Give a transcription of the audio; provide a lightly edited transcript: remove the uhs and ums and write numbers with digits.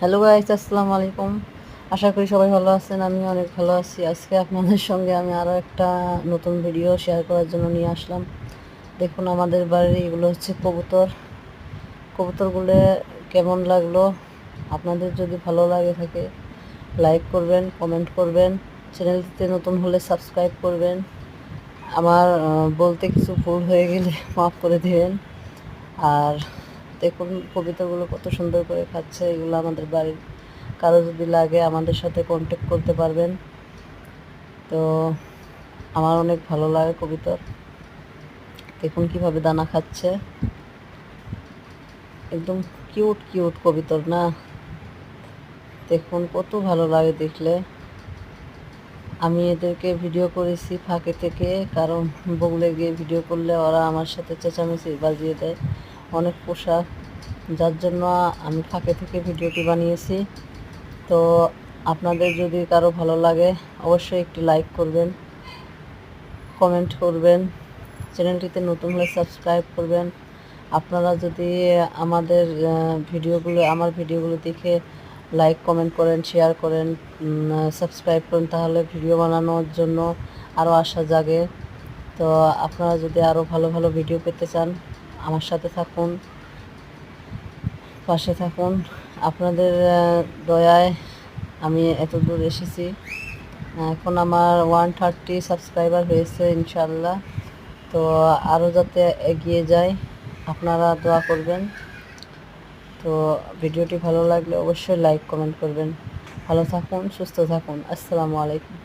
Hello guys, আসসালামু আলাইকুম। আশা করি সবাই ভালো আছেন। আমি অনেক ভালো আছি। আজকে আপনাদের সঙ্গে আমি আরও একটা নতুন ভিডিও শেয়ার করার জন্য নিয়ে আসলাম। দেখুন, আমাদের বাড়ির এগুলো হচ্ছে কবুতর। কবুতরগুলো কেমন লাগলো? আপনাদের যদি ভালো লাগে থাকে লাইক করবেন, কমেন্ট করবেন, চ্যানেলটিতে নতুন হলে সাবস্ক্রাইব করবেন। আমার বলতে কিছু ভুল হয়ে গেলে মাফ করে দিবেন। আর দেখুন কবিতাগুলো কত সুন্দর করে খাচ্ছে। এগুলো আমাদের বাড়ির, কারো যদি লাগে আমাদের সাথে কন্ট্যাক্ট করতে পারবেন। তো আমার অনেক ভালো লাগে কবিতর। দেখুন কিভাবে দানা খাচ্ছে, একদম কিউট কিউট কবিতর না? দেখুন কত ভালো লাগে দেখলে। আমি এদেরকে ভিডিও করেছি ফাঁকে থেকে, কারণ বগলে গিয়ে ভিডিও করলে ওরা আমার সাথে চেঁচামেচি বাজিয়ে দেয়, অনেক পোষা, যার জন্য আমি ফাঁকে থেকে ভিডিওটি বানিয়েছি। তো আপনাদের যদি কারো ভালো লাগে অবশ্যই একটি লাইক করবেন, কমেন্ট করবেন, চ্যানেলটিতে নতুন হলে সাবস্ক্রাইব করবেন। আপনারা যদি আমাদের আমার ভিডিওগুলো দেখে লাইক কমেন্ট করেন, শেয়ার করেন, সাবস্ক্রাইব করেন, তাহলে ভিডিও বানানোর জন্য আরও আশা জাগে। তো আপনারা যদি আরও ভালো ভালো ভিডিও পেতে চান আমার সাথে থাকুন, পাশে থাকুন। আপনাদের দয়ায় আমি এত দূর এসেছি। এখন আমার 130 সাবস্ক্রাইবার হয়েছে ইনশাল্লাহ। তো আরও যাতে এগিয়ে যায় আপনারা দোয়া করবেন। তো ভিডিওটি ভালো লাগলে অবশ্যই লাইক কমেন্ট করবেন। ভালো থাকুন, সুস্থ থাকুন। আসসালামু আলাইকুম।